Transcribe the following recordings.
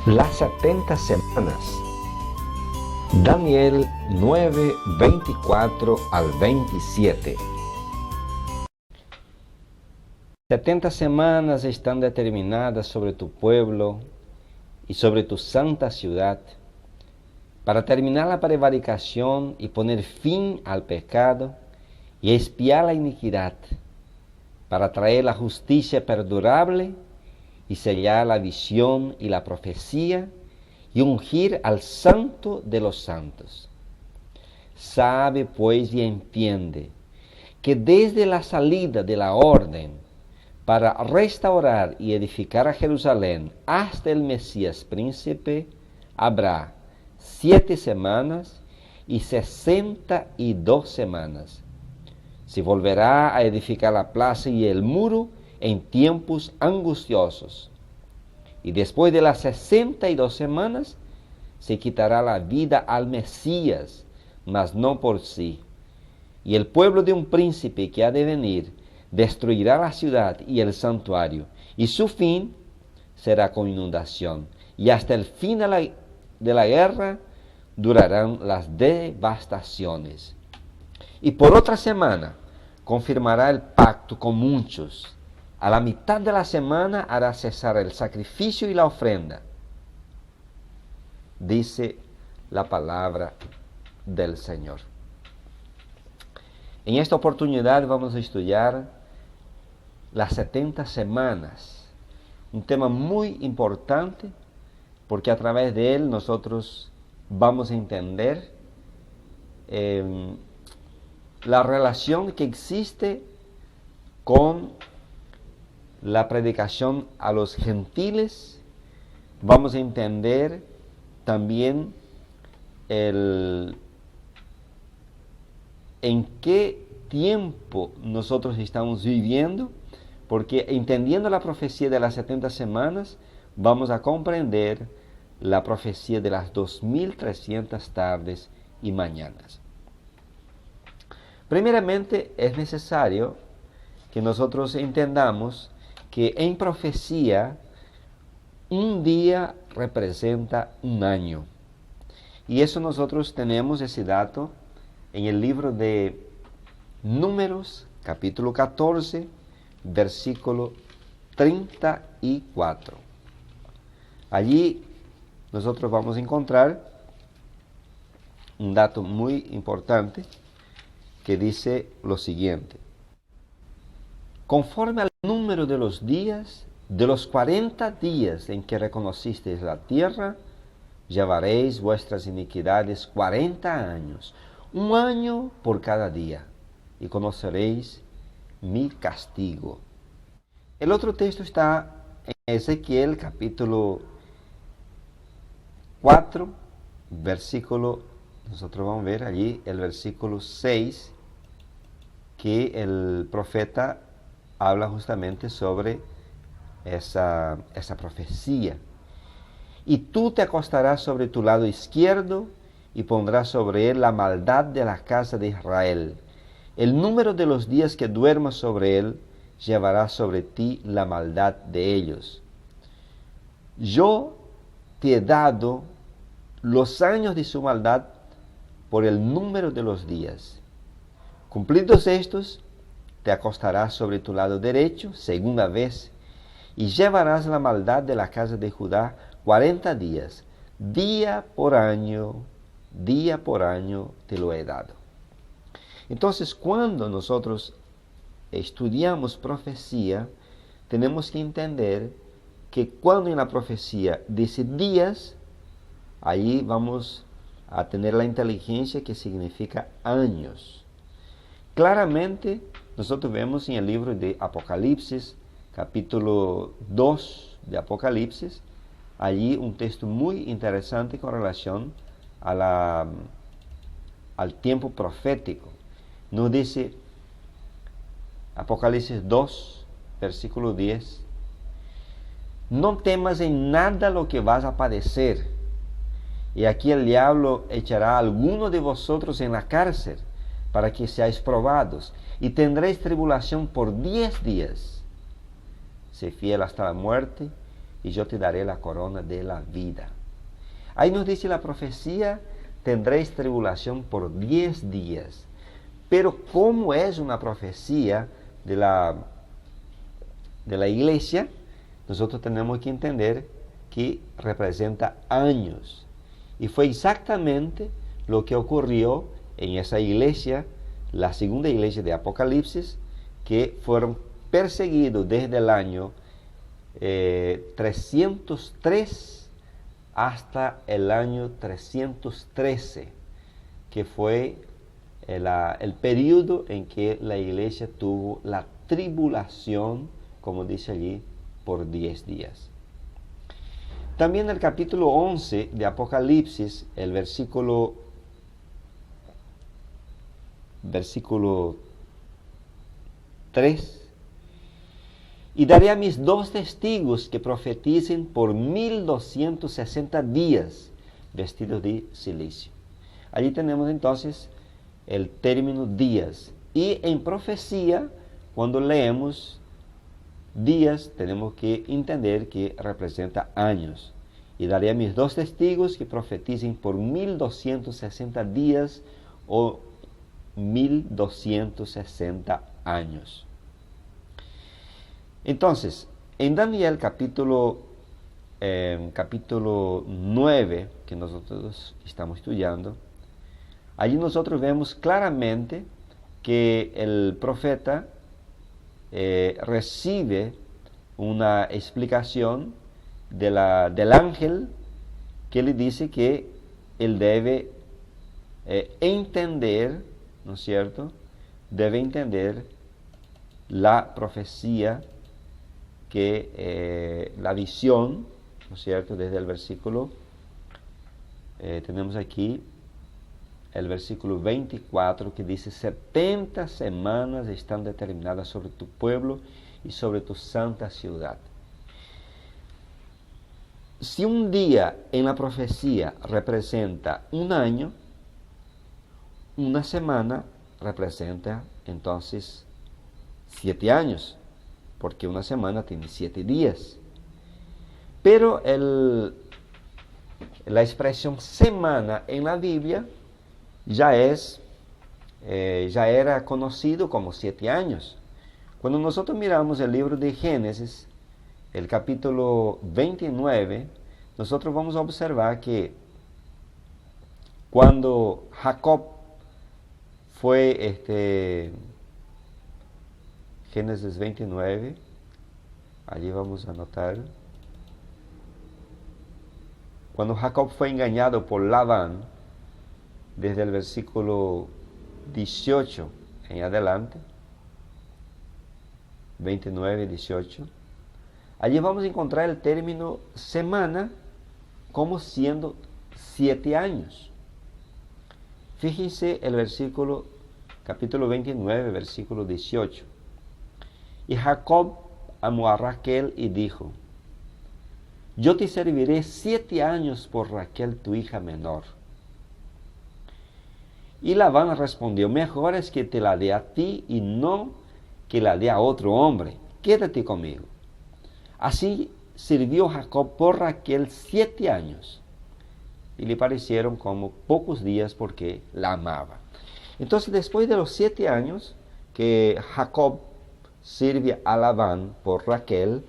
Las 70 semanas. Daniel 9, 24 al 27. 70 semanas están determinadas sobre tu pueblo y sobre tu santa ciudad, para terminar la prevaricación y poner fin al pecado y expiar la iniquidad, para traer la justicia perdurable y sellar la visión y la profecía y ungir al santo de los santos. Sabe pues y entiende que desde la salida de la orden para restaurar y edificar a Jerusalén hasta el Mesías príncipe, habrá 7 semanas y 62 semanas. Se volverá a edificar la plaza y el muro en tiempos angustiosos. Y después de las 62 semanas, se quitará la vida al Mesías, mas no por sí. Y el pueblo de un príncipe que ha de venir destruirá la ciudad y el santuario, y su fin será con inundación. Y hasta el fin de la guerra durarán las devastaciones. Y por otra semana confirmará el pacto con muchos. A la mitad de la semana hará cesar el sacrificio y la ofrenda, dice la palabra del Señor. En esta oportunidad vamos a estudiar las 70 semanas, un tema muy importante porque a través de él nosotros vamos a entender la relación que existe con la predicación a los gentiles. Vamos a entender también en qué tiempo nosotros estamos viviendo, porque entendiendo la profecía de las 70 semanas, vamos a comprender la profecía de las 2300 tardes y mañanas. Primeramente, es necesario que nosotros entendamos que en profecía un día representa un año. Y eso nosotros tenemos ese dato en el libro de Números, capítulo 14, versículo 34. Allí nosotros vamos a encontrar un dato muy importante que dice lo siguiente: conforme al número de los días, de los 40 días en que reconocisteis la tierra, llevaréis vuestras iniquidades 40 años, un año por cada día, y conoceréis mi castigo. El otro texto está en Ezequiel capítulo 4, versículo, nosotros vamos a ver allí el versículo 6, que el profeta habla justamente sobre esa profecía. Y tú te acostarás sobre tu lado izquierdo y pondrás sobre él la maldad de la casa de Israel. El número de los días que duermas sobre él llevará sobre ti la maldad de ellos. Yo te he dado los años de su maldad por el número de los días. Cumplidos estos, te acostarás sobre tu lado derecho, segunda vez, y llevarás la maldad de la casa de Judá 40 días, día por año te lo he dado. Entonces, cuando nosotros estudiamos profecía, tenemos que entender que cuando en la profecía dice días, ahí vamos a tener la inteligencia que significa años. Claramente, nosotros vemos en el libro de Apocalipsis, capítulo 2 de Apocalipsis, allí un texto muy interesante con relación al tiempo profético. Nos dice Apocalipsis 2, versículo 10, no temas en nada lo que vas a padecer, y aquí el diablo echará a alguno de vosotros en la cárcel, para que seáis probados, y tendréis tribulación por 10 días. Sé fiel hasta la muerte, y yo te daré la corona de la vida. Ahí nos dice la profecía, tendréis tribulación por 10 días. Pero como es una profecía de la iglesia, nosotros tenemos que entender que representa años. Y fue exactamente lo que ocurrió en esa iglesia, la segunda iglesia de Apocalipsis, que fueron perseguidos desde el año 303 hasta el año 313, que fue el periodo en que la iglesia tuvo la tribulación, como dice allí, por 10 días. También el capítulo 11 de Apocalipsis, el versículo 3, y daré a mis 2 testigos que profeticen por 1260 días, vestidos de silicio. Allí tenemos entonces el término días. Y en profecía, cuando leemos días, tenemos que entender que representa años. Y daré a mis 2 testigos que profeticen por 1260 días o 1260 años. Entonces, en Daniel capítulo 9, que nosotros estamos estudiando, allí nosotros vemos claramente que el profeta recibe una explicación del ángel que le dice que él debe entender, ¿no es cierto? Debe entender la profecía, que la visión, ¿no es cierto? Desde el versículo, tenemos aquí el versículo 24 que dice: 70 semanas están determinadas sobre tu pueblo y sobre tu santa ciudad. Si un día en la profecía representa un año, una semana representa entonces 7 años, porque una semana tiene 7 días. Pero la expresión semana en la Biblia ya era conocido como 7 años. Cuando nosotros miramos el libro de Génesis, el capítulo 29, nosotros vamos a observar que cuando Jacob fue, Génesis 29, allí vamos a anotar, cuando Jacob fue engañado por Labán, desde el versículo 18 en adelante, 29, 18, allí vamos a encontrar el término semana como siendo 7 años. Fíjense el versículo, capítulo 29, versículo 18. Y Jacob amó a Raquel y dijo: yo te serviré 7 años por Raquel, tu hija menor. Y Labán respondió: mejor es que te la dé a ti y no que la dé a otro hombre. Quédate conmigo. Así sirvió Jacob por Raquel 7 años. Y le parecieron como pocos días porque la amaba. Entonces, después de los 7 años que Jacob sirve a Labán por Raquel,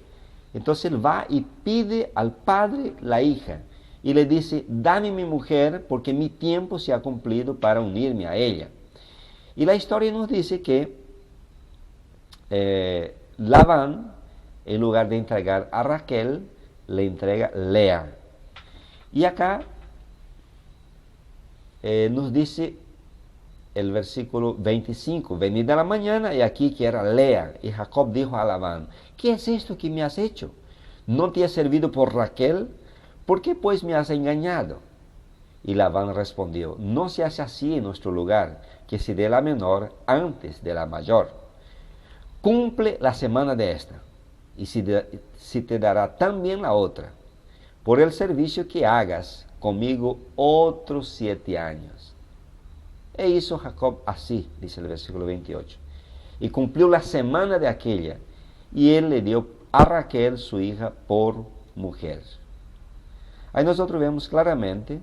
entonces él va y pide al padre la hija. Y le dice: dame mi mujer porque mi tiempo se ha cumplido para unirme a ella. Y la historia nos dice que Labán, en lugar de entregar a Raquel, le entrega Lea. Y acá nos dice el versículo 25: venid a la mañana y aquí que era Lea. Y Jacob dijo a Labán: ¿qué es esto que me has hecho? ¿No te has servido por Raquel? ¿Por qué pues me has engañado? Y Labán respondió: no se hace así en nuestro lugar, que se dé la menor antes de la mayor. Cumple la semana de esta, y si te dará también la otra, por el servicio que hagas conmigo otros 7 años. E hizo Jacob así, dice el versículo 28. Y cumplió la semana de aquella, y él le dio a Raquel su hija por mujer. Ahí nosotros vemos claramente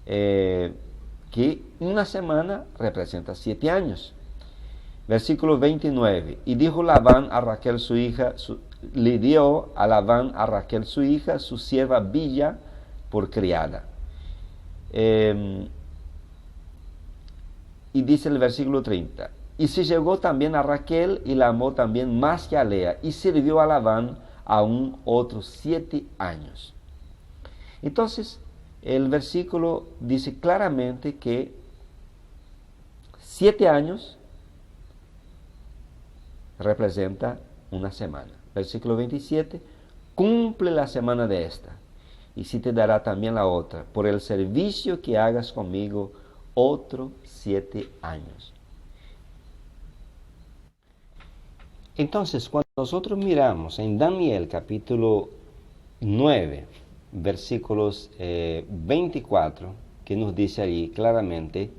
que una semana representa 7 años. Versículo 29. Y dijo Labán a Raquel su hija, le dio a Labán a Raquel su hija, su sierva Bilha, por criada. Y dice el versículo 30. Y se llegó también a Raquel y la amó también más que a Lea, y sirvió a Labán aún otros 7 años. Entonces, el versículo dice claramente que 7 años representa una semana. Versículo 27, cumple la semana de esta, y si te dará también la otra, por el servicio que hagas conmigo otros 7 años. Entonces, cuando nosotros miramos en Daniel capítulo 9, versículos 24, que nos dice allí claramente,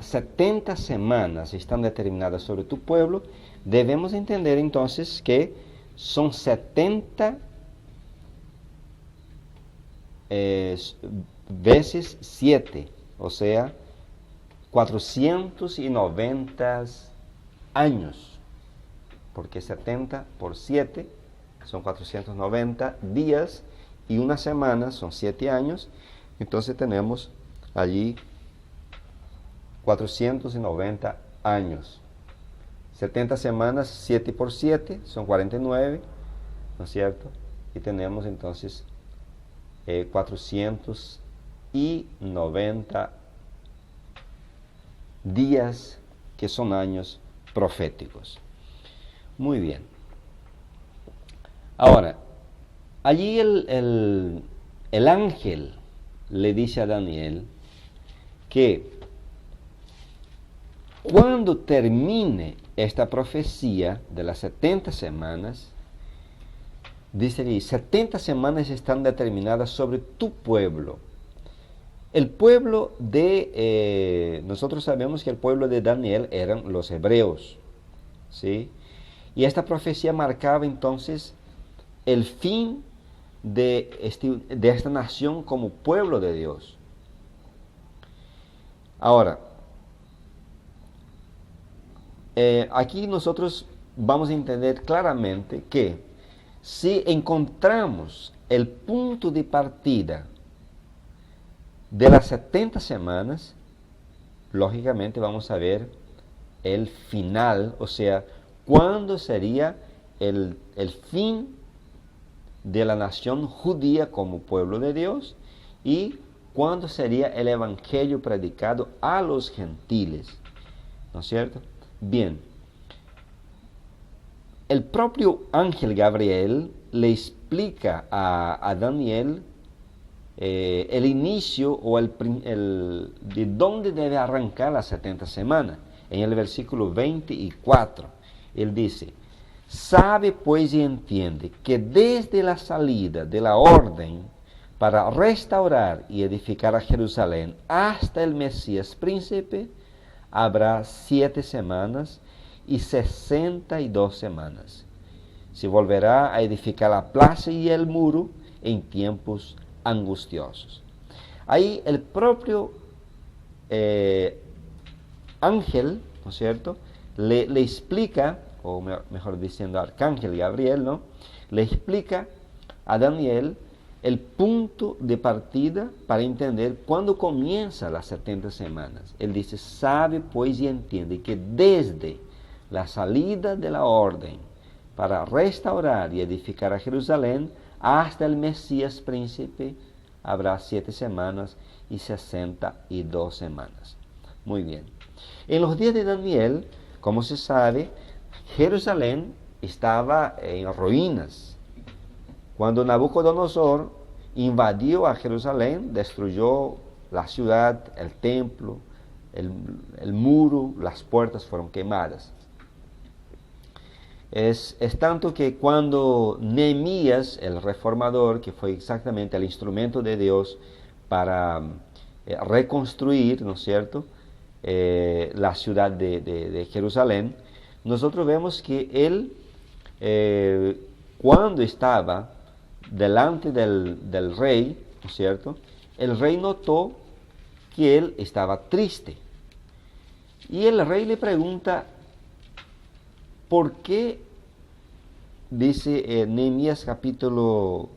70 semanas están determinadas sobre tu pueblo, debemos entender entonces que son 70 veces 7, o sea, 490 años, porque 70 por 7 son 490 días y una semana son 7 años, entonces tenemos allí 490 años. 70 semanas, 7 por 7, son 49, ¿no es cierto? Y tenemos entonces 490 días que son años proféticos. Muy bien. Ahora, allí el ángel le dice a Daniel que cuando termine esta profecía de las 70 semanas, dice allí, 70 semanas están determinadas sobre tu pueblo. El pueblo nosotros sabemos que el pueblo de Daniel eran los hebreos, ¿sí? Y esta profecía marcaba entonces el fin de esta nación como pueblo de Dios. Ahora, aquí nosotros vamos a entender claramente que si encontramos el punto de partida de las 70 semanas, lógicamente vamos a ver el final, o sea, cuándo sería el fin de la nación judía como pueblo de Dios y cuándo sería el evangelio predicado a los gentiles, ¿no es cierto? Bien, el propio ángel Gabriel le explica a Daniel el inicio o de dónde debe arrancar las 70 semanas. En el versículo 24, él dice, sabe pues y entiende que desde la salida de la orden para restaurar y edificar a Jerusalén hasta el Mesías príncipe, habrá 7 semanas y 62 semanas. Se volverá a edificar la plaza y el muro en tiempos angustiosos. Ahí el propio ángel, ¿no es cierto?, le explica, o mejor diciendo, arcángel Gabriel, ¿no?, le explica a Daniel el punto de partida para entender cuándo comienza las 70 semanas. Él dice, sabe pues y entiende que desde la salida de la orden para restaurar y edificar a Jerusalén hasta el Mesías príncipe habrá 7 semanas y 62 semanas. Muy bien. En los días de Daniel, como se sabe, Jerusalén estaba en ruinas. Cuando Nabucodonosor invadió a Jerusalén, destruyó la ciudad, el templo, el muro, las puertas fueron quemadas. Es tanto que cuando Nehemías, el reformador, que fue exactamente el instrumento de Dios para reconstruir, ¿no es cierto?, la ciudad de Jerusalén, nosotros vemos que él cuando estaba delante del rey, ¿no es cierto?, el rey notó que él estaba triste. Y el rey le pregunta, ¿por qué? Dice Nehemías capítulo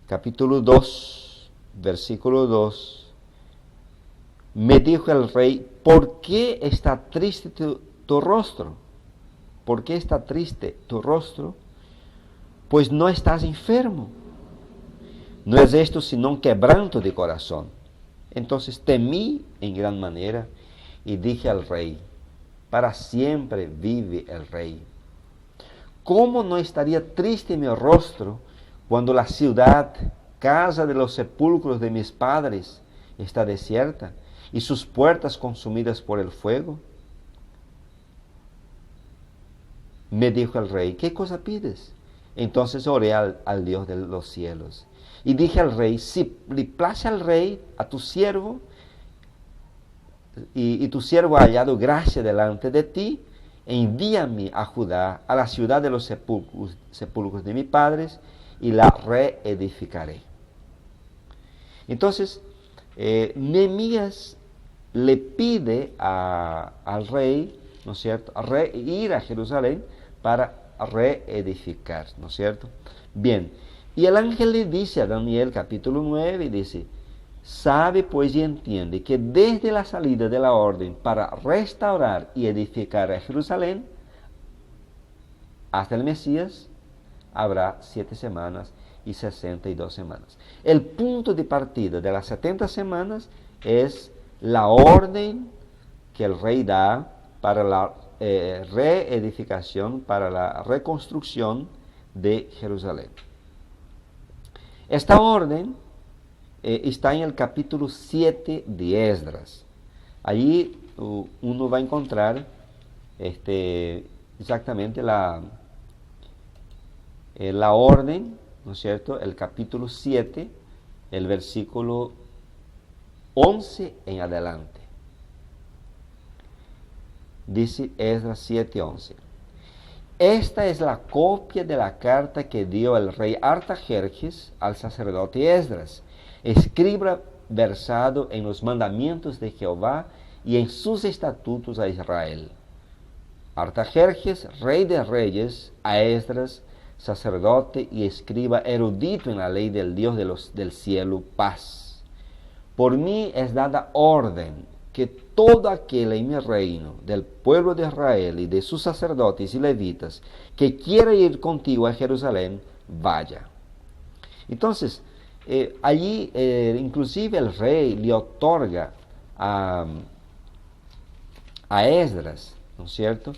2, versículo 2, me dijo el rey, ¿por qué está triste tu rostro? ¿Por qué está triste tu rostro? Pues no estás enfermo. No es esto sino un quebranto de corazón. Entonces temí en gran manera y dije al rey, para siempre vive el rey. ¿Cómo no estaría triste mi rostro cuando la ciudad, casa de los sepulcros de mis padres, está desierta y sus puertas consumidas por el fuego? Me dijo el rey, ¿qué cosa pides? Entonces oré al Dios de los cielos y dije al rey, si le place al rey, a tu siervo, y tu siervo ha hallado gracia delante de ti, envíame a Judá, a la ciudad de los sepulcros de mis padres, y la reedificaré. Entonces, Nehemías le pide al rey, ¿no es cierto?, ir a Jerusalén para reedificar, ¿no es cierto? Bien, y el ángel le dice a Daniel capítulo 9, dice, sabe pues y entiende que desde la salida de la orden para restaurar y edificar a Jerusalén hasta el Mesías habrá 7 semanas y 62 semanas. El punto de partida de las 70 semanas es la orden que el rey da para la reedificación, para la reconstrucción de Jerusalén. Esta orden está en el capítulo 7 de Esdras. Allí uno va a encontrar exactamente la orden, ¿no es cierto?, el capítulo 7, el versículo 11 en adelante. Dice Esdras 7:11. Esta es la copia de la carta que dio el rey Artajerjes al sacerdote Esdras, escriba versado en los mandamientos de Jehová y en sus estatutos a Israel. Artajerjes, rey de reyes, a Esdras, sacerdote y escriba erudito en la ley del Dios del cielo, paz. Por mí es dada orden que todo aquel en mi reino, del pueblo de Israel y de sus sacerdotes y levitas, que quiera ir contigo a Jerusalén, vaya. Entonces, allí inclusive el rey le otorga a Esdras, ¿no es cierto?,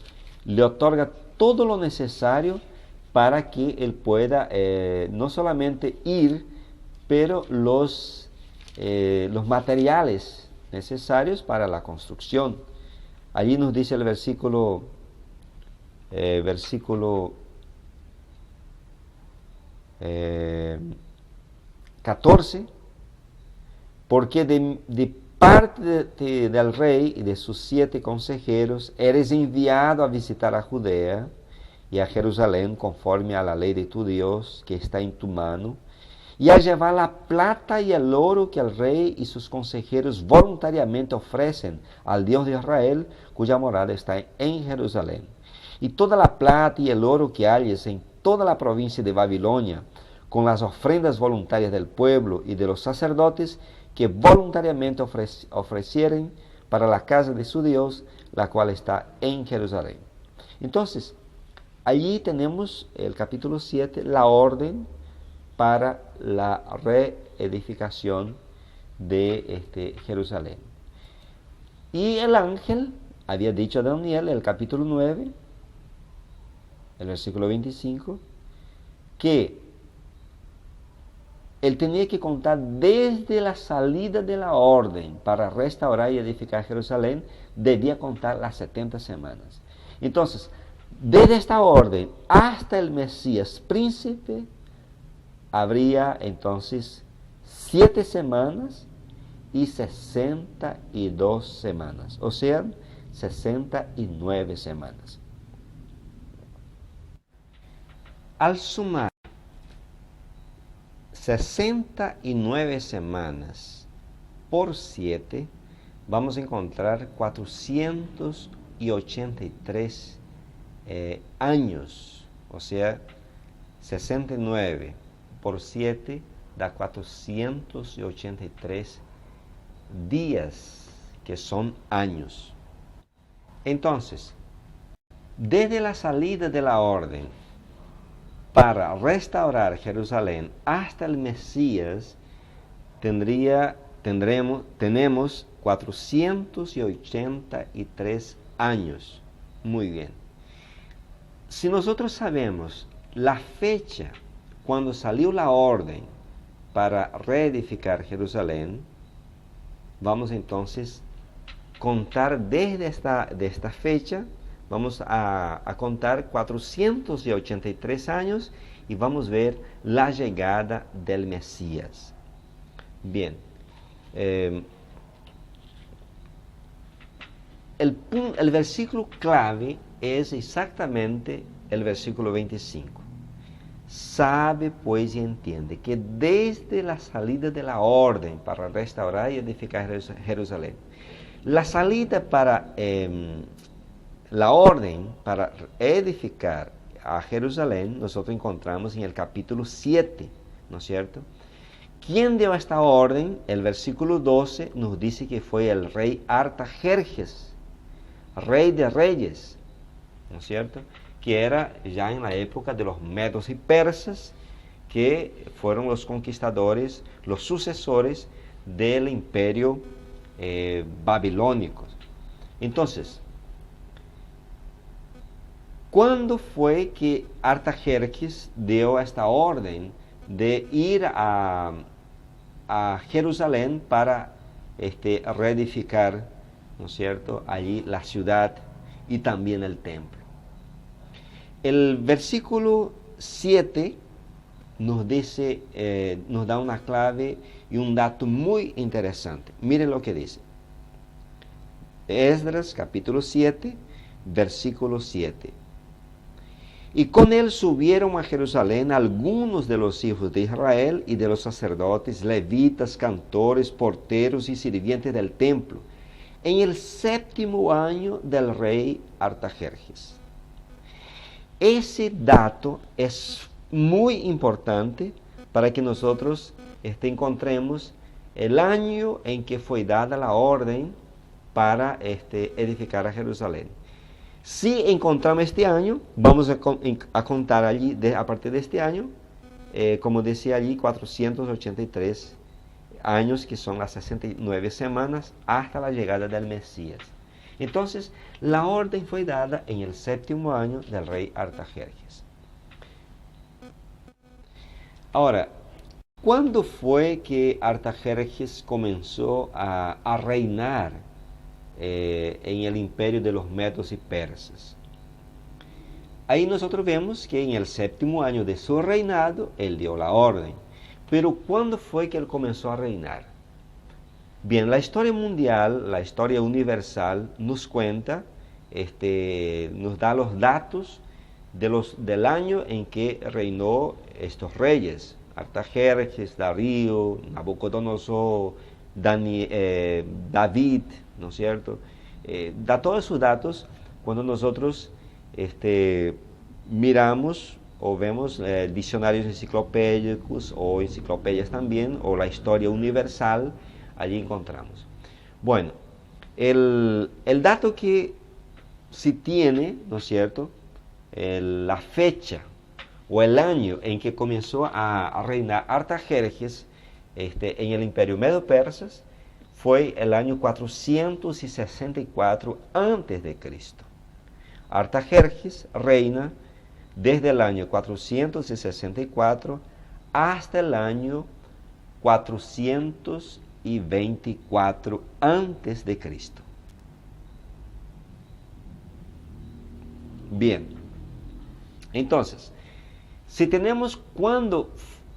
le otorga todo lo necesario para que él pueda no solamente ir, pero los materiales necesarios para la construcción. Allí nos dice el versículo 14, porque de parte del rey y de sus 7 consejeros eres enviado a visitar a Judea y a Jerusalén conforme a la ley de tu Dios que está en tu mano, y a llevar la plata y el oro que el rey y sus consejeros voluntariamente ofrecen al Dios de Israel, cuya morada está en Jerusalén. Y toda la plata y el oro que halles en toda la provincia de Babilonia, con las ofrendas voluntarias del pueblo y de los sacerdotes que voluntariamente ofrecieren para la casa de su Dios, la cual está en Jerusalén. Entonces, allí tenemos el capítulo 7, la orden para la reedificación de Jerusalén. Y el ángel había dicho a Daniel, el capítulo 9, el versículo 25, que él tenía que contar desde la salida de la orden para restaurar y edificar Jerusalén, debía contar las 70 semanas. Entonces, desde esta orden hasta el Mesías príncipe, habría entonces 7 semanas y 62 semanas, o sea, 69 semanas. Al sumar 69 semanas por 7, vamos a encontrar 483 años. O sea, 69 por 7 da 483 días, que son años. Entonces, desde la salida de la orden para restaurar Jerusalén hasta el Mesías, tenemos 483 años. Muy bien. Si nosotros sabemos la fecha cuando salió la orden para reedificar Jerusalén, vamos entonces a contar desde esta fecha. Vamos a contar 483 años y vamos a ver la llegada del Mesías. Bien, el versículo clave es exactamente el versículo 25. Sabe, pues, y entiende que desde la salida de la orden para restaurar y edificar Jerusalén, la salida para... la orden para edificar a Jerusalén, nosotros encontramos en el capítulo 7, ¿no es cierto? ¿Quién dio esta orden? El versículo 12 nos dice que fue el rey Artajerjes, rey de reyes, ¿no es cierto? Que era ya en la época de los medos y persas, que fueron los conquistadores, los sucesores del imperio babilónico. Entonces, ¿cuándo fue que Artajerjes dio esta orden de ir a Jerusalén para reedificar, ¿no es cierto?, allí la ciudad y también el templo? El versículo 7 nos dice, nos da una clave y un dato muy interesante. Miren lo que dice. Esdras capítulo 7, versículo 7. Y con él subieron a Jerusalén algunos de los hijos de Israel y de los sacerdotes, levitas, cantores, porteros y sirvientes del templo, en el 7º año del rey Artajerjes. Ese dato es muy importante para que nosotros encontremos el año en que fue dada la orden para edificar a Jerusalén. Si encontramos este año, vamos a contar allí, a partir de este año, como decía allí, 483 años, que son las 69 semanas, hasta la llegada del Mesías. Entonces, la orden fue dada en el 7º año del rey Artajerjes. Ahora, ¿cuándo fue que Artajerjes comenzó a reinar en el imperio de los medos y persas? Ahí nosotros vemos que en el 7º año de su reinado, él dio la orden. Pero ¿cuándo fue que él comenzó a reinar? Bien, la historia mundial, la historia universal, nos cuenta, nos da los datos del año en que reinó estos reyes: Artajerjes, Darío, Nabucodonosor, David, ¿no es cierto? Da todos esos datos cuando nosotros miramos o vemos diccionarios enciclopédicos o enciclopedias también, o la historia universal, allí encontramos. Bueno, el dato que si tiene, ¿no es cierto?, la fecha o el año en que comenzó a reinar Artajerjes en el imperio medo-persas, fue el año 464 a.C. Artajerjes reina desde el año 464 hasta el año 424 a.C. Bien, entonces, si tenemos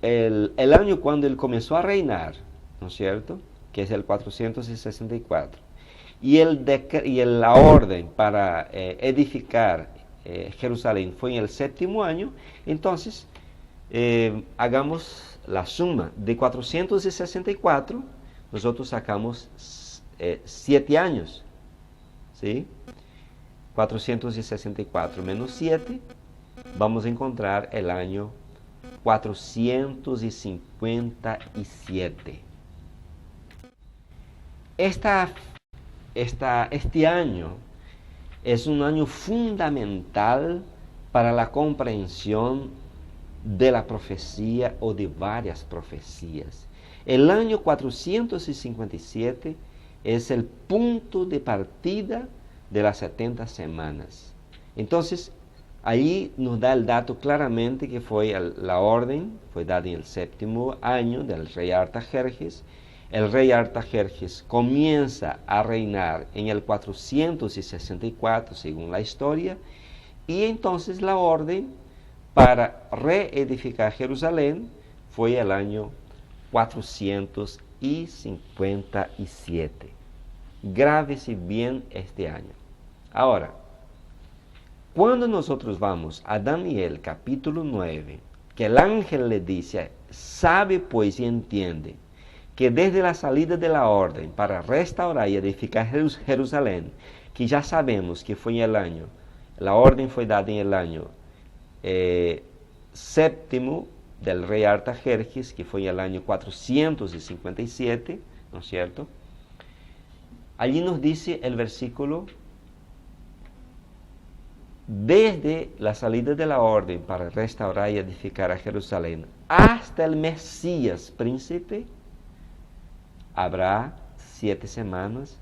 el año cuando él comenzó a reinar, ¿no es cierto?, que es el 464, y la orden para edificar Jerusalén fue en el 7º año, entonces hagamos la suma. De 464, nosotros sacamos 7 años, ¿sí? 464 menos 7, vamos a encontrar el año 457. Este año es un año fundamental para la comprensión de la profecía o de varias profecías. El año 457 es el punto de partida de las 70 semanas. Entonces, allí nos da el dato claramente que fue la orden, fue dada en el 7º año del rey Artajerjes. El rey Artajerjes comienza a reinar en el 464, según la historia, y entonces la orden para reedificar Jerusalén fue el año 457. Grábese bien este año. Ahora, cuando nosotros vamos a Daniel capítulo 9, que el ángel le dice, sabe pues y entiende, que desde la salida de la orden para restaurar y edificar Jerusalén, que ya sabemos que fue en el año, la orden fue dada en el año 7º del rey Artajerjes, que fue en el año 457, ¿no es cierto? Allí nos dice el versículo, desde la salida de la orden para restaurar y edificar a Jerusalén hasta el Mesías príncipe, habrá 7 semanas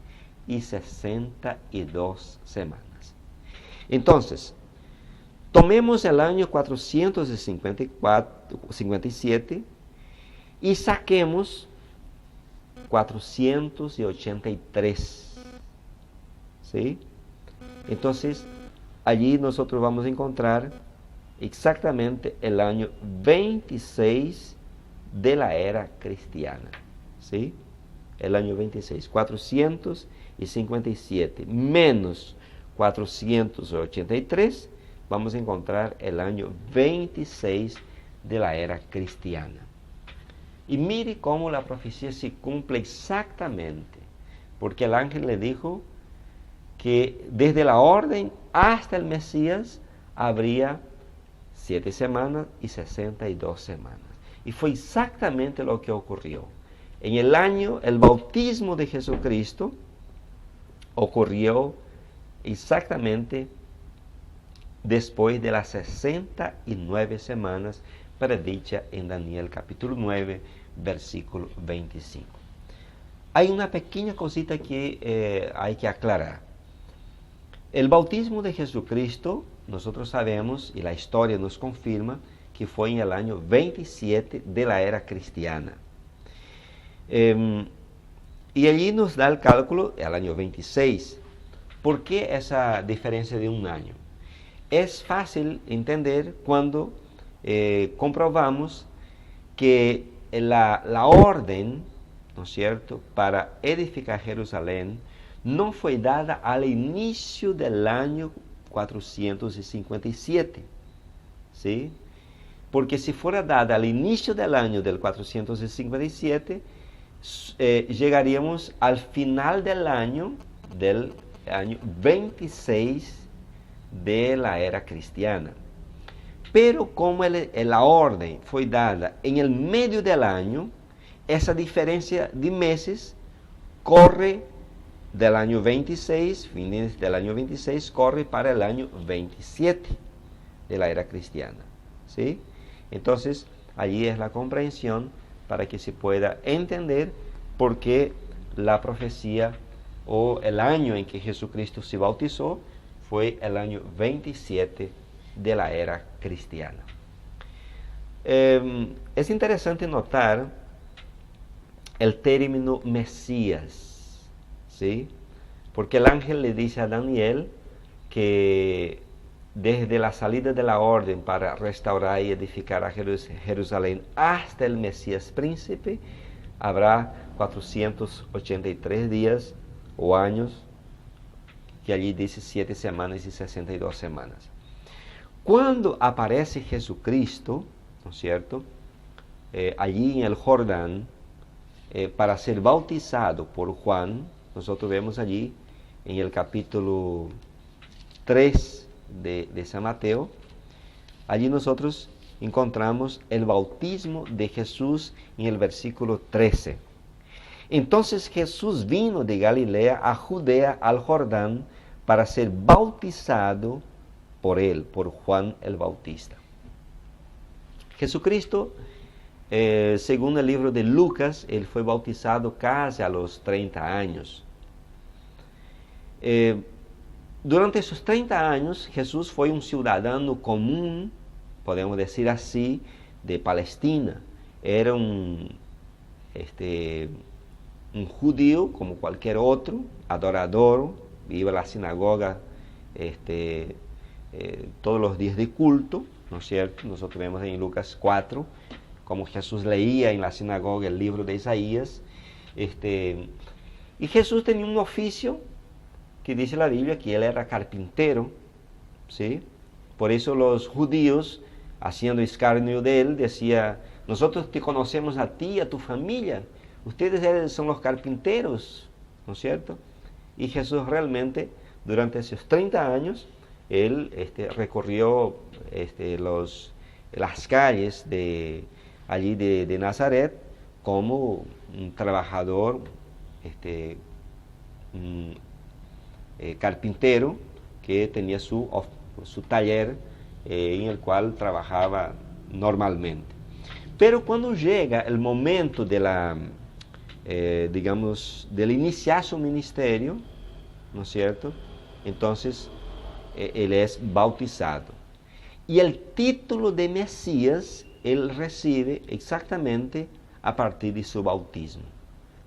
y 62 semanas. Entonces, tomemos el año 457 y saquemos 483. ¿Sí? Entonces, allí nosotros vamos a encontrar exactamente el año 26 de la era cristiana. ¿Sí? El año 26, 457 menos 483, vamos a encontrar el año 26 de la era cristiana. Y mire cómo la profecía se cumple exactamente, porque el ángel le dijo que desde la orden hasta el Mesías habría 7 semanas y 62 semanas. Y fue exactamente lo que ocurrió. En el año, el bautismo de Jesucristo ocurrió exactamente después de las 69 semanas predicha en Daniel capítulo 9, versículo 25. Hay una pequeña cosita que hay que aclarar. El bautismo de Jesucristo, nosotros sabemos, y la historia nos confirma, que fue en el año 27 de la era cristiana. Y allí nos da el cálculo el año 26. ¿Por qué esa diferencia de un año? Es fácil entender cuando comprobamos que la orden, ¿no es cierto?, para edificar Jerusalén no fue dada al inicio del año 457, ¿sí? Porque si fuera dada al inicio del año del 457, llegaríamos al final del año 26 de la era cristiana. Pero como la orden fue dada en el medio del año, esa diferencia de meses corre del año 26, fines del año 26, corre para el año 27 de la era cristiana, ¿sí? Entonces, allí es la comprensión para que se pueda entender por qué la profecía o el año en que Jesucristo se bautizó fue el año 27 de la era cristiana. Es interesante notar el término Mesías, ¿sí? Porque el ángel le dice a Daniel que desde la salida de la orden para restaurar y edificar a Jerusalén hasta el Mesías príncipe, habrá 483 días o años, que allí dice 7 semanas y 62 semanas. Cuando aparece Jesucristo, ¿no es cierto?, allí en el Jordán, para ser bautizado por Juan, nosotros vemos allí en el capítulo 3 de San Mateo, allí nosotros encontramos el bautismo de Jesús en el versículo 13. Entonces Jesús vino de Galilea a Judea al Jordán para ser bautizado por él, por Juan el Bautista. Jesucristo, según el libro de Lucas, él fue bautizado casi a los 30 años. Durante esos 30 años, Jesús fue un ciudadano común, podemos decir así, de Palestina. Era un judío como cualquier otro, adorador, iba a la sinagoga todos los días de culto, ¿no es cierto? Nosotros vemos en Lucas 4 como Jesús leía en la sinagoga el libro de Isaías. Y Jesús tenía un oficio que dice la Biblia que él era carpintero, ¿sí? Por eso los judíos, haciendo escarnio de él, decía: nosotros te conocemos a ti y a tu familia, ustedes son los carpinteros, ¿no es cierto? Y Jesús realmente, durante esos 30 años, él recorrió las calles allí de Nazaret como un trabajador, carpintero, que tenía su taller en el cual trabajaba normalmente. Pero cuando llega el momento de del iniciar su ministerio, ¿no es cierto?, entonces él es bautizado. Y el título de Mesías él recibe exactamente a partir de su bautismo,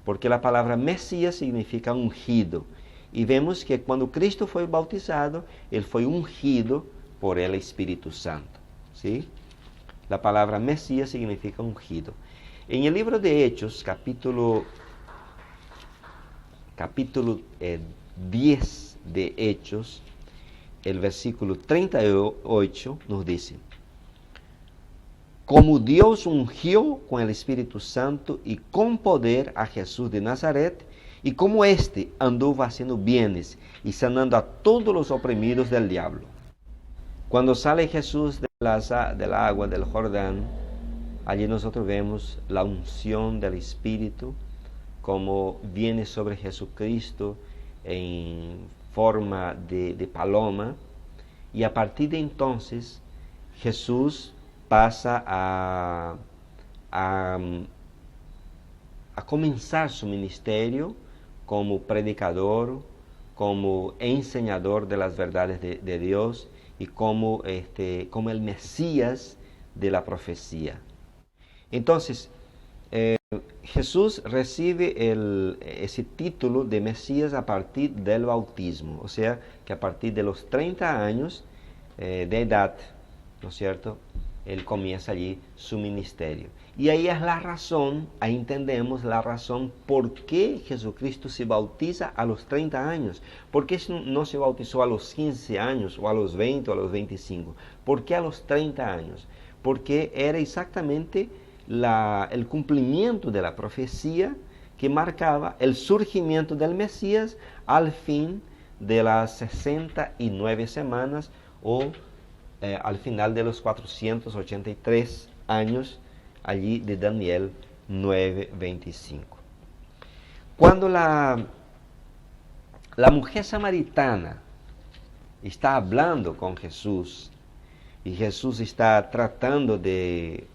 porque la palabra Mesías significa ungido, y vemos que cuando Cristo fue bautizado, él fue ungido por el Espíritu Santo, ¿sí? La palabra Mesías significa ungido. En el libro de Hechos, capítulo 10 de Hechos, el versículo 38 nos dice: como Dios ungió con el Espíritu Santo y con poder a Jesús de Nazaret, y como éste anduvo haciendo bienes y sanando a todos los oprimidos del diablo. Cuando sale Jesús de la agua del Jordán, allí nosotros vemos la unción del Espíritu, como viene sobre Jesucristo en forma de paloma, y a partir de entonces Jesús pasa a comenzar su ministerio como predicador, como enseñador de las verdades de Dios, y como el Mesías de la profecía. Entonces, Jesús recibe ese título de Mesías a partir del bautismo, o sea, que a partir de los 30 años de edad, ¿no es cierto?, él comienza allí su ministerio. Y ahí es la razón, ahí entendemos la razón por qué Jesucristo se bautiza a los 30 años. ¿Por qué no se bautizó a los 15 años, o a los 20, o a los 25? ¿Por qué a los 30 años? Porque era exactamente el cumplimiento de la profecía que marcaba el surgimiento del Mesías al fin de las 69 semanas, o al final de los 483 años allí de Daniel 9:25. Cuando la mujer samaritana está hablando con Jesús, y Jesús está tratando de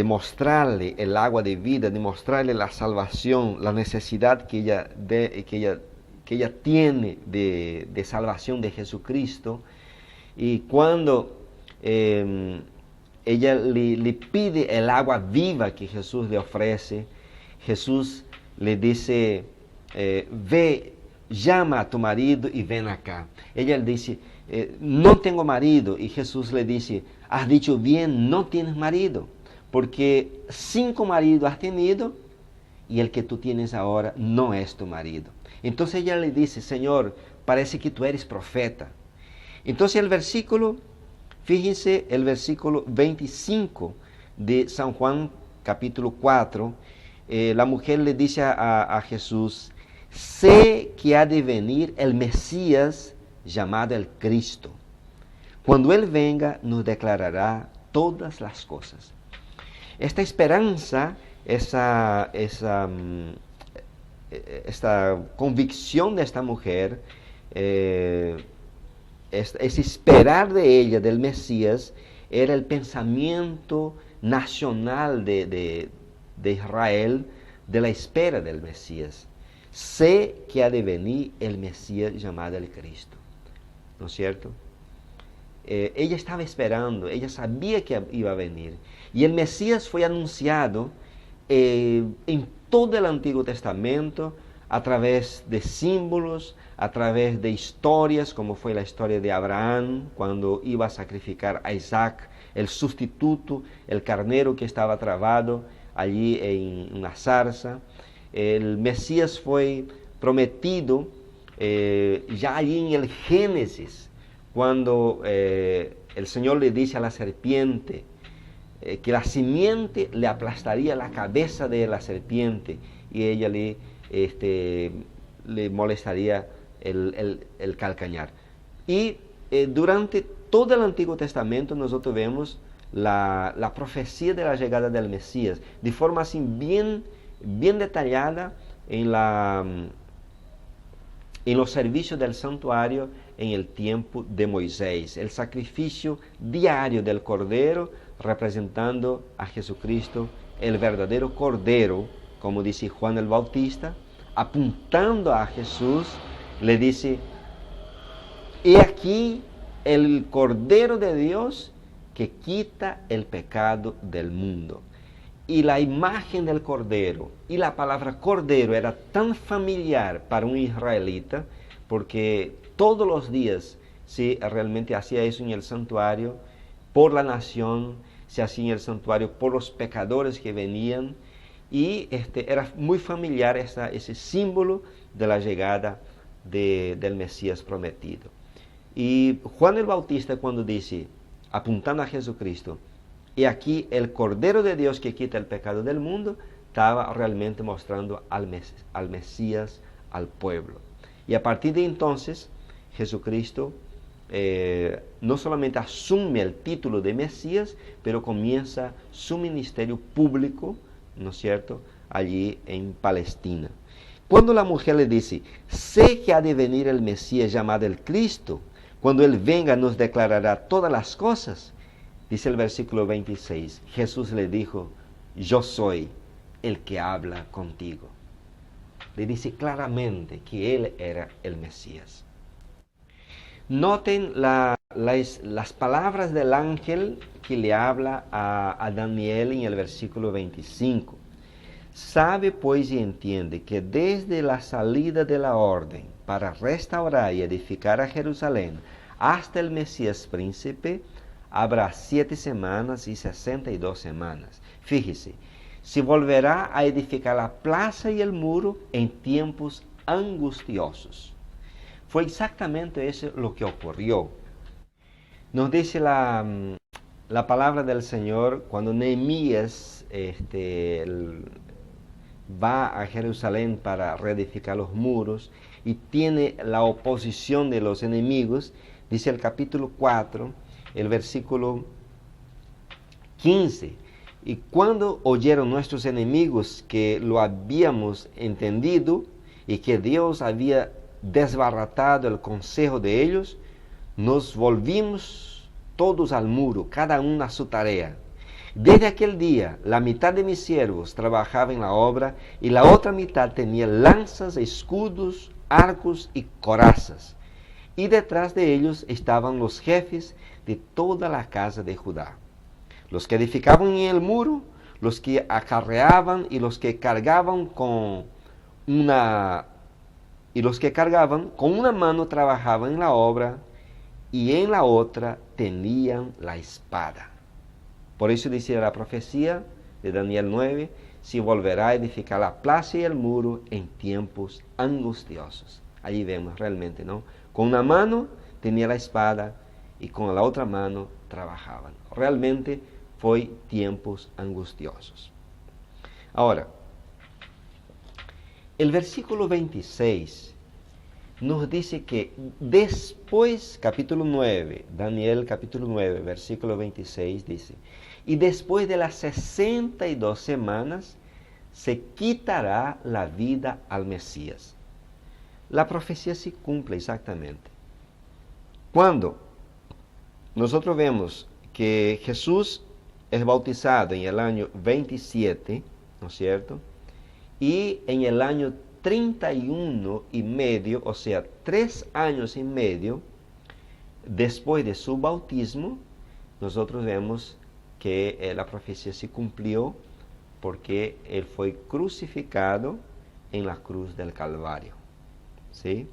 mostrarle el agua de vida, de mostrarle la salvación, la necesidad que ella tiene de salvación de Jesucristo, y cuando ella le pide el agua viva que Jesús le ofrece, Jesús le dice: ve, llama a tu marido y ven acá. Ella le dice: no tengo marido. Y Jesús le dice: has dicho bien, no tienes marido, porque 5 maridos has tenido, y el que tú tienes ahora no es tu marido. Entonces ella le dice: Señor, parece que tú eres profeta. Entonces el versículo, fíjense el versículo 25 de San Juan capítulo 4, la mujer le dice a Jesús, sé que ha de venir el Mesías llamado el Cristo. Cuando Él venga, nos declarará todas las cosas. Esta esperanza, esta convicción de esta mujer, ese esperar de ella, del Mesías, era el pensamiento nacional de Israel, de la espera del Mesías. Sé que ha de venir el Mesías llamado el Cristo. ¿No es cierto? Ella estaba esperando, ella sabía que iba a venir. Y el Mesías fue anunciado en todo el Antiguo Testamento, a través de símbolos, a través de historias, como fue la historia de Abraham, cuando iba a sacrificar a Isaac, el sustituto, el carnero que estaba trabado allí en una zarza. El Mesías fue prometido ya allí en el Génesis, cuando el Señor le dice a la serpiente que la simiente le aplastaría la cabeza de la serpiente y ella le molestaría el calcañar. Y durante todo el Antiguo Testamento nosotros vemos la profecía de la llegada del Mesías, de forma así bien detallada en los servicios del santuario en el tiempo de Moisés, el sacrificio diario del Cordero representando a Jesucristo, el verdadero Cordero, como dice Juan el Bautista, apuntando a Jesús, le dice, he aquí el Cordero de Dios que quita el pecado del mundo. Y la imagen del Cordero y la palabra Cordero era tan familiar para un israelita, porque todos los días se realmente hacía eso en el santuario, por la nación, se hacía en el santuario por los pecadores que venían, y era muy familiar ese símbolo de la llegada del Mesías prometido. Y Juan el Bautista, cuando dice, apuntando a Jesucristo, y aquí el Cordero de Dios que quita el pecado del mundo, estaba realmente mostrando al Mesías, al pueblo. Y a partir de entonces, Jesucristo no solamente asume el título de Mesías, pero comienza su ministerio público, ¿no es cierto?, allí en Palestina. Cuando la mujer le dice, sé que ha de venir el Mesías llamado el Cristo, cuando Él venga nos declarará todas las cosas, dice el versículo 26, Jesús le dijo, yo soy el que habla contigo. Le dice claramente que Él era el Mesías. Noten las palabras del ángel que le habla a Daniel en el versículo 25. Sabe pues y entiende que desde la salida de la orden para restaurar y edificar a Jerusalén hasta el Mesías príncipe, habrá 7 semanas y 62 semanas. Fíjese, se volverá a edificar la plaza y el muro en tiempos angustiosos. Fue exactamente eso lo que ocurrió. Nos dice la palabra del Señor cuando Nehemías va a Jerusalén para reedificar los muros y tiene la oposición de los enemigos. Dice el capítulo 4, el versículo 15. Y cuando oyeron nuestros enemigos que lo habíamos entendido y que Dios había desbaratado el consejo de ellos, nos volvimos todos al muro, cada uno a su tarea. Desde aquel día, la mitad de mis siervos trabajaba en la obra y la otra mitad tenía lanzas, escudos, arcos y corazas. Y detrás de ellos estaban los jefes de toda la casa de Judá, los que edificaban en el muro, los que acarreaban y los que cargaban con una mano trabajaban en la obra y en la otra tenían la espada. Por eso decía la profecía de Daniel 9, se volverá a edificar la plaza y el muro en tiempos angustiosos. Allí vemos realmente, ¿no? Con una mano tenía la espada y con la otra mano trabajaban. Realmente fue tiempos angustiosos. Ahora, el versículo 26 nos dice que después, capítulo 9, Daniel capítulo 9, versículo 26 dice, y después de las 62 semanas se quitará la vida al Mesías. La profecía se cumple exactamente. Cuando nosotros vemos que Jesús es bautizado en el año 27, ¿no es cierto? Y en el año 31 y medio, o sea, 3 años y medio, después de su bautismo, nosotros vemos que la profecía se cumplió porque él fue crucificado en la cruz del Calvario. ¿Sí?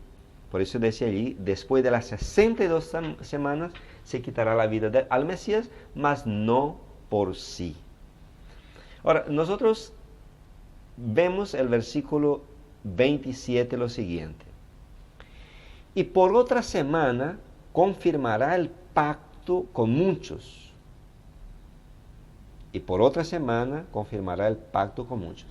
Por eso dice allí, después de las 62 semanas se quitará la vida al Mesías, mas no por sí. Ahora, nosotros vemos el versículo 27 lo siguiente. Y por otra semana confirmará el pacto con muchos. Y por otra semana confirmará el pacto con muchos.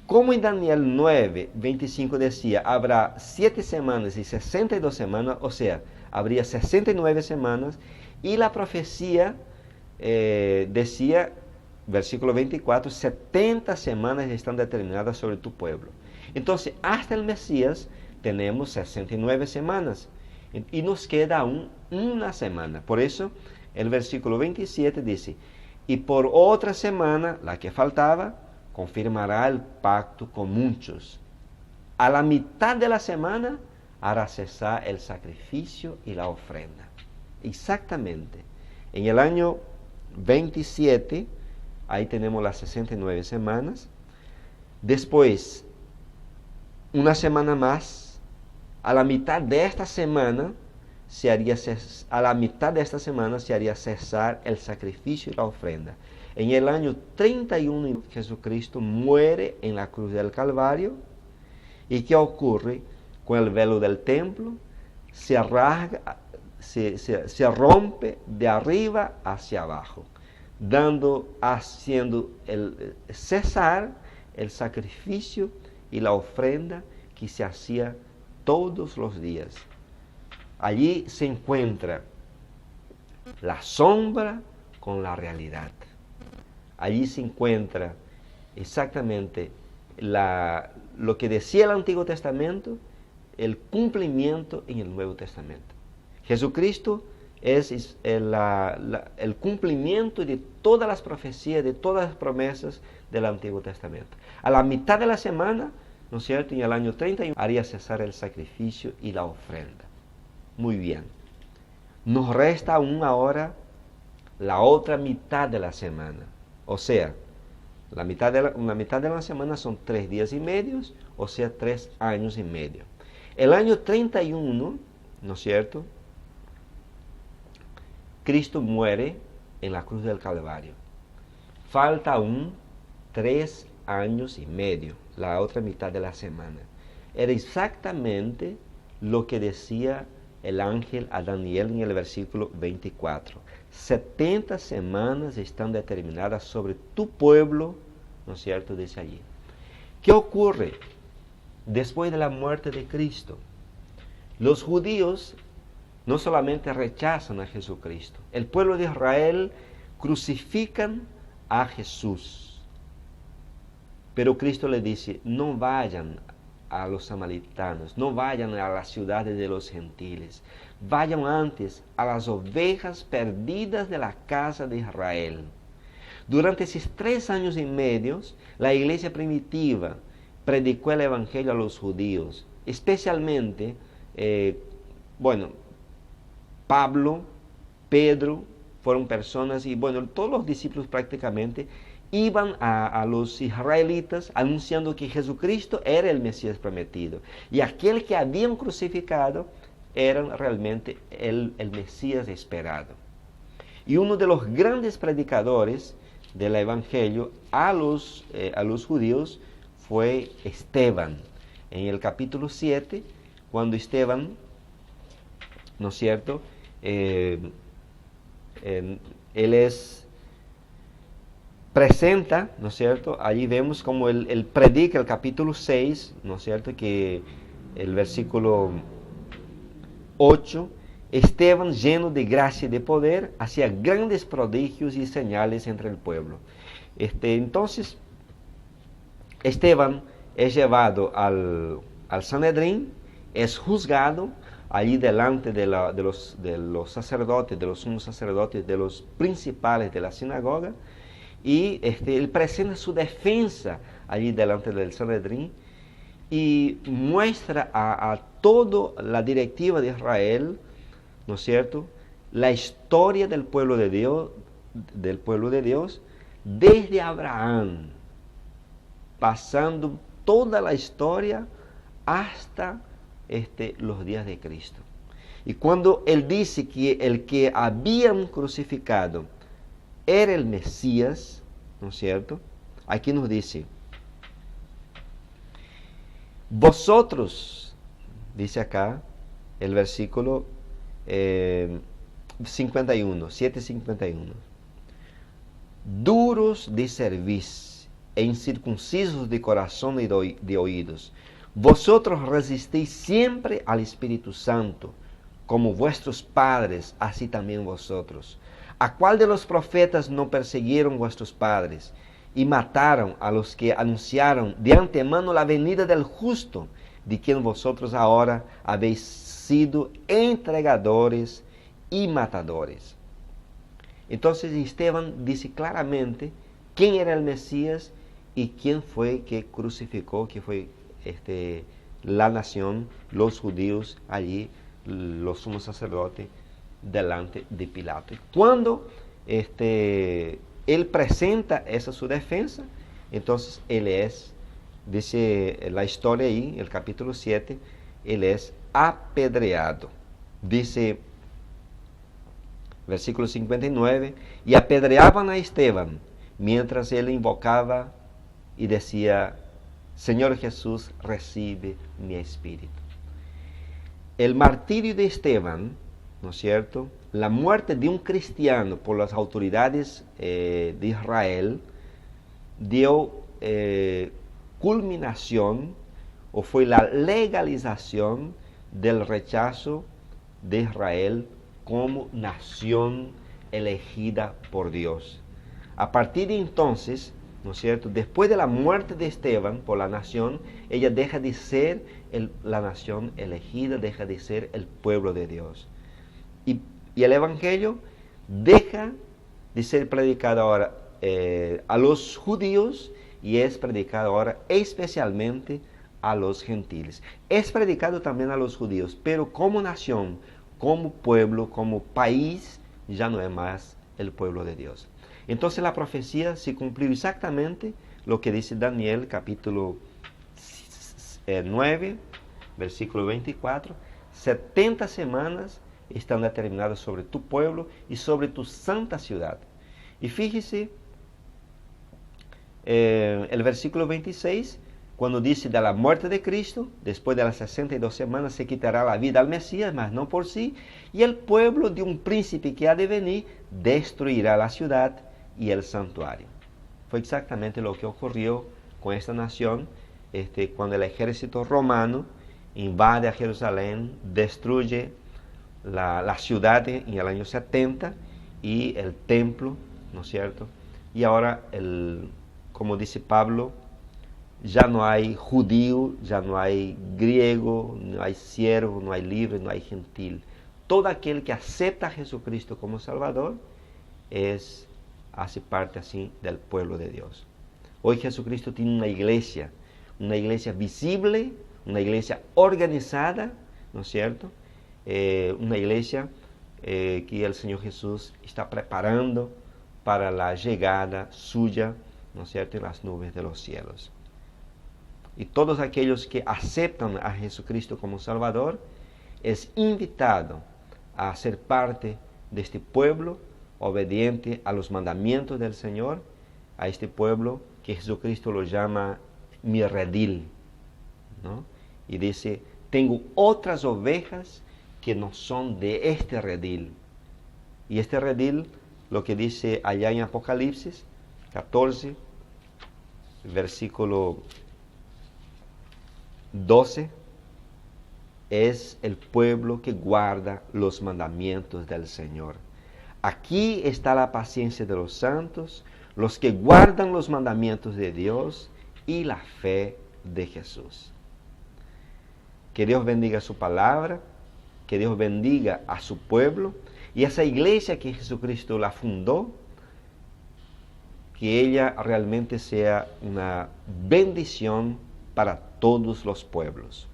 Como en Daniel 9, 25 decía, habrá 7 semanas y 62 semanas, o sea, habría 69 semanas, y la profecía decía, versículo 24, 70 semanas están determinadas sobre tu pueblo. Entonces, hasta el Mesías tenemos 69 semanas, y nos queda aún una semana. Por eso, el versículo 27 dice, y por otra semana, la que faltaba, confirmará el pacto con muchos. A la mitad de la semana hará cesar el sacrificio y la ofrenda. Exactamente. En el año 27, ahí tenemos las 69 semanas. Después, una semana más. A la mitad de esta semana se haría cesar el sacrificio y la ofrenda. En el año 31, Jesucristo muere en la cruz del Calvario. ¿Y qué ocurre con el velo del templo? Se rasga, se rompe de arriba hacia abajo, haciendo cesar el sacrificio y la ofrenda que se hacía todos los días. Allí se encuentra la sombra con la realidad. Allí se encuentra exactamente lo que decía el Antiguo Testamento, el cumplimiento en el Nuevo Testamento. Jesucristo es el cumplimiento de todas las profecías, de todas las promesas del Antiguo Testamento. A la mitad de la semana, ¿no es cierto?, en el año 31, haría cesar el sacrificio y la ofrenda. Muy bien. Nos resta aún ahora la otra mitad de la semana. O sea, una mitad de la semana son 3 días y medio, o sea, 3 años y medio. El año 31, ¿no es cierto?, Cristo muere en la cruz del Calvario. Falta aún 3 años y medio, la otra mitad de la semana. Era exactamente lo que decía el ángel a Daniel en el versículo 24. 70 semanas están determinadas sobre tu pueblo, ¿no es cierto?, dice allí. ¿Qué ocurre después de la muerte de Cristo? Los judíos no solamente rechazan a Jesucristo, el pueblo de Israel crucifican a Jesús. Pero Cristo le dice, no vayan a los samaritanos, no vayan a las ciudades de los gentiles, vayan antes a las ovejas perdidas de la casa de Israel. Durante esos 3 años y medio, la iglesia primitiva predicó el evangelio a los judíos, especialmente, Pablo, Pedro, fueron personas, y todos los discípulos prácticamente, iban a los israelitas anunciando que Jesucristo era el Mesías prometido. Y aquel que habían crucificado era realmente el Mesías esperado. Y uno de los grandes predicadores del Evangelio a los judíos fue Esteban. En el capítulo 7, cuando Esteban ¿no es cierto? Él presenta, ¿no es cierto? Allí vemos como él predica el capítulo 6, ¿no es cierto? Que el versículo 8, Esteban, lleno de gracia y de poder, hacía grandes prodigios y señales entre el pueblo. Entonces, Esteban es llevado al Sanedrín, es juzgado allí delante de los sacerdotes, de los sumos sacerdotes, de los principales de la sinagoga, y él presenta su defensa allí delante del Sanedrín y muestra a toda la directiva de Israel, ¿no es cierto?, la historia del pueblo de Dios desde Abraham, pasando toda la historia hasta los días de Cristo. Y cuando él dice que el que habían crucificado era el Mesías, ¿no es cierto? Aquí nos dice, vosotros, dice acá el versículo 51, 7:51, duros de cerviz e incircuncisos de corazón y de oídos, vosotros resistéis siempre al Espíritu Santo, como vuestros padres, así también vosotros. ¿A cuál de los profetas no persiguieron vuestros padres y mataron a los que anunciaron de antemano la venida del justo, de quien vosotros ahora habéis sido entregadores y matadores? Entonces Esteban dice claramente quién era el Mesías y quién fue que crucificó, que fue la nación, los judíos allí, los sumos sacerdotes delante de Pilato. Y cuando él presenta esa su defensa, entonces él es, dice la historia ahí, el capítulo 7, él es apedreado. Dice, versículo 59, y apedreaban a Esteban, mientras él invocaba y decía, Señor Jesús, recibe mi espíritu. El martirio de Esteban, ¿no es cierto?, la muerte de un cristiano por las autoridades de Israel, dio culminación o fue la legalización del rechazo de Israel como nación elegida por Dios. A partir de entonces, ¿no es cierto?, después de la muerte de Esteban por la nación, ella deja de ser la nación elegida, deja de ser el pueblo de Dios. Y el Evangelio deja de ser predicado ahora a los judíos y es predicado ahora especialmente a los gentiles. Es predicado también a los judíos, pero como nación, como pueblo, como país, ya no es más el pueblo de Dios. Entonces la profecía se cumplió exactamente lo que dice Daniel capítulo 9, versículo 24, 70 semanas están determinadas sobre tu pueblo y sobre tu santa ciudad. Y fíjese, el versículo 26, cuando dice de la muerte de Cristo, después de las 62 semanas se quitará la vida al Mesías, mas no por sí, y el pueblo de un príncipe que ha de venir destruirá la ciudad y el santuario. Fue exactamente lo que ocurrió con esta nación, cuando el ejército romano invade a Jerusalén, destruye la ciudad en el año 70 y el templo, ¿no es cierto? Y ahora, como dice Pablo, ya no hay judío, ya no hay griego, no hay siervo, no hay libre, no hay gentil. Todo aquel que acepta a Jesucristo como Salvador hace parte así del pueblo de Dios. Hoy Jesucristo tiene una iglesia visible, una iglesia organizada, ¿no es cierto? Una iglesia que el Señor Jesús está preparando para la llegada suya, ¿no es cierto?, en las nubes de los cielos. Y todos aquellos que aceptan a Jesucristo como Salvador es invitado a ser parte de este pueblo obediente a los mandamientos del Señor, a este pueblo que Jesucristo lo llama mi redil, ¿no? Y dice, tengo otras ovejas que no son de este redil. Y este redil, lo que dice allá en Apocalipsis 14, versículo 12, es el pueblo que guarda los mandamientos del Señor. Aquí está la paciencia de los santos, los que guardan los mandamientos de Dios y la fe de Jesús. Que Dios bendiga su palabra, que Dios bendiga a su pueblo y esa iglesia que Jesucristo la fundó, que ella realmente sea una bendición para todos los pueblos.